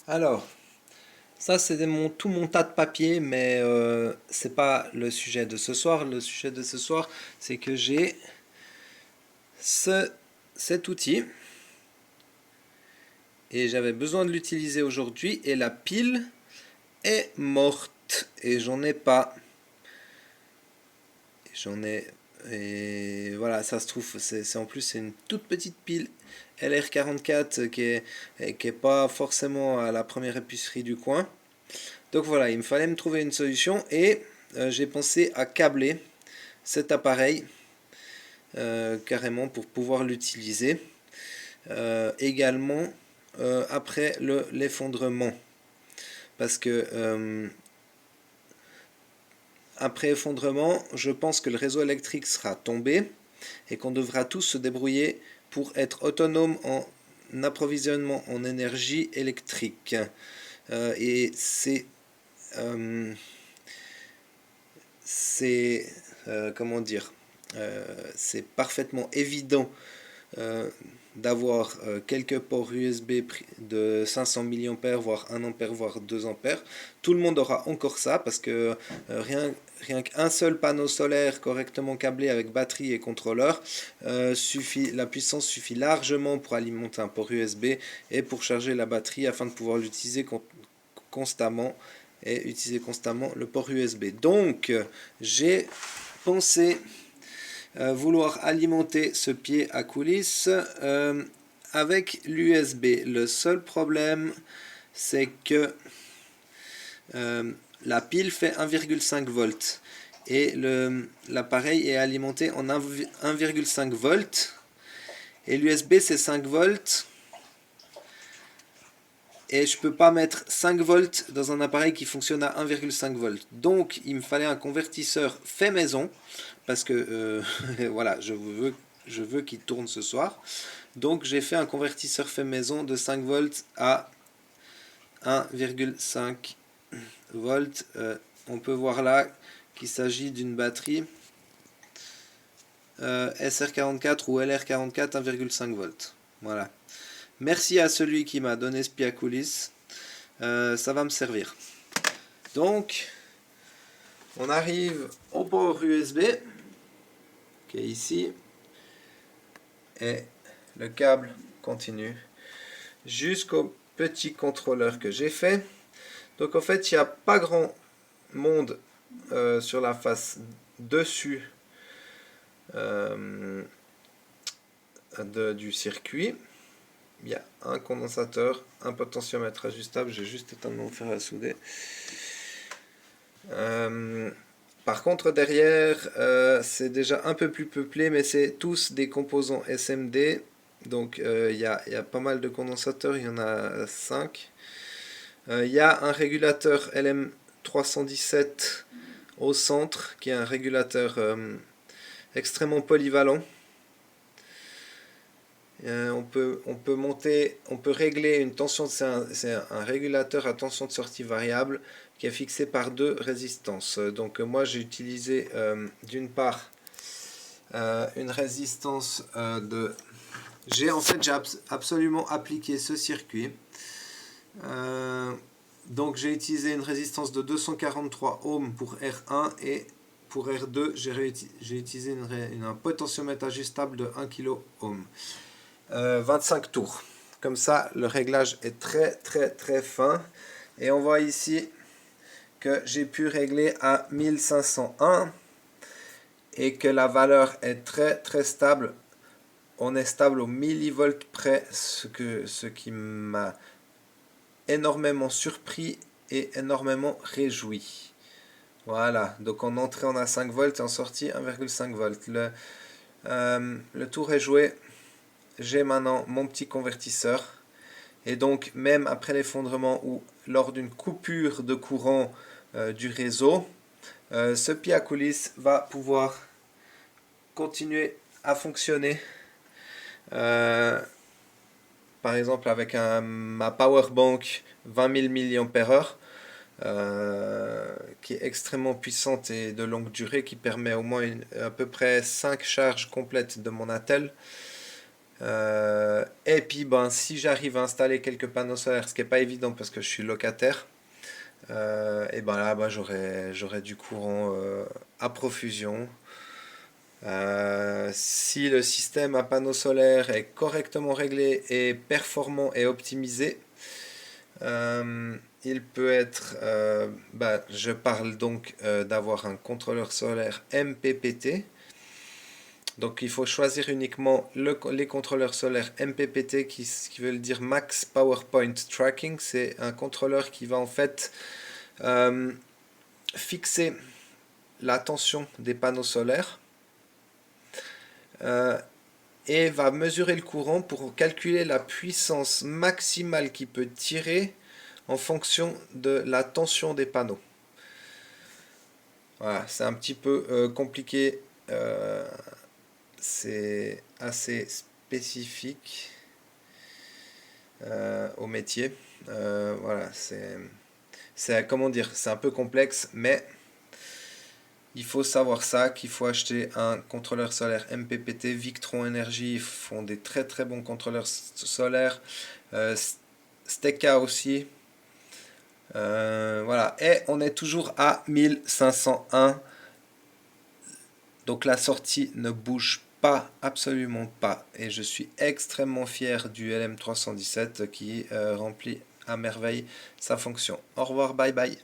Alors, ça c'est tout mon tas de papier, mais c'est pas le sujet de ce soir. Le sujet de ce soir, c'est que j'ai ce, cet outil et j'avais besoin de l'utiliser aujourd'hui et la pile est morte et j'en ai pas. J'en ai et voilà, ça se trouve, en plus c'est une toute petite pile LR44 qui est pas forcément à la première épicerie du coin. Donc voilà, il me fallait me trouver une solution et j'ai pensé à câbler cet appareil carrément pour pouvoir l'utiliser également après l'effondrement. Parce que après effondrement, je pense que le réseau électrique sera tombé et qu'on devra tous se débrouiller pour être autonome en approvisionnement en énergie électrique. Et euh, comment dire, c'est parfaitement évident euh, d'avoir quelques ports USB de 500 milliampères, voire 1 ampère, voire 2 ampères. Tout le monde aura encore ça parce que rien qu'un seul panneau solaire correctement câblé avec batterie et contrôleur suffit, la puissance suffit largement pour alimenter un port USB et pour charger la batterie afin de pouvoir l'utiliser constamment et utiliser constamment le port USB. Donc, j'ai pensé vouloir alimenter ce pied à coulisses avec l'USB. Le seul problème, c'est que la pile fait 1,5 volts et l'appareil est alimenté en 1,5 volts et l'USB c'est 5 volts et je peux pas mettre 5 volts dans un appareil qui fonctionne à 1,5 volts. Donc il me fallait un convertisseur fait maison parce que voilà, je veux qu'il tourne ce soir. Donc j'ai fait un convertisseur fait maison de 5 volts à 1,5 volts. On peut voir là qu'il s'agit d'une batterie SR44 ou LR44 1,5 volts. Voilà. Merci à celui qui m'a donné ce pied à coulisses. Ça va me servir. Donc, on arrive au port USB qui est ici et le câble continue jusqu'au petit contrôleur que j'ai fait. Donc en fait, il n'y a pas grand monde sur la face dessus euh, du circuit. Il y a un condensateur, un potentiomètre ajustable. J'ai juste éteint mon fer à souder. Par contre, derrière, c'est déjà un peu plus peuplé, mais c'est tous des composants SMD. Donc, il y a pas mal de condensateurs, il y en a 5. Il y a un régulateur LM317 au centre, qui est un régulateur extrêmement polyvalent. On peut monter, on peut régler une tension, c'est un régulateur à tension de sortie variable qui est fixé par deux résistances. Donc moi j'ai utilisé d'une part une résistance de... j'ai absolument appliqué ce circuit. Donc j'ai utilisé une résistance de 243 ohms pour R1 et pour R2 j'ai utilisé un potentiomètre ajustable de 1 kilo ohm. 25 tours. Comme ça, le réglage est très fin. Et on voit ici que j'ai pu régler à 1501 et que la valeur est très stable. On est stable au millivolts près, ce qui m'a énormément surpris et énormément réjoui. Voilà, donc en entrée on a 5 volts et en sortie 1,5 volts. Le tour est joué. J'ai maintenant mon petit convertisseur. Et donc, même après l'effondrement ou lors d'une coupure de courant du réseau, ce pied à coulisses va pouvoir continuer à fonctionner. Par exemple, avec ma Powerbank 20 000 mAh, qui est extrêmement puissante et de longue durée, qui permet au moins à peu près 5 charges complètes de mon attel. Et puis ben, si j'arrive à installer quelques panneaux solaires, ce qui n'est pas évident parce que je suis locataire, et ben là ben, j'aurai du courant à profusion. Si le système à panneaux solaires est correctement réglé et performant et optimisé, il peut être, je parle donc d'avoir un contrôleur solaire MPPT. Donc il faut choisir uniquement les contrôleurs solaires MPPT qui veut dire Max PowerPoint Tracking. C'est un contrôleur qui va en fait fixer la tension des panneaux solaires et va mesurer le courant pour calculer la puissance maximale qu'il peut tirer en fonction de la tension des panneaux. Voilà, c'est un petit peu compliqué, c'est assez spécifique au métier. Voilà, comment dire, c'est un peu complexe, mais il faut savoir ça, qu'il faut acheter un contrôleur solaire MPPT. Victron Energy font des très très bons contrôleurs solaires. Steka aussi. Voilà, et on est toujours à 1501. Donc la sortie ne bouge pas, absolument pas. Et je suis extrêmement fier du LM317 qui remplit à merveille sa fonction. Au revoir, bye bye.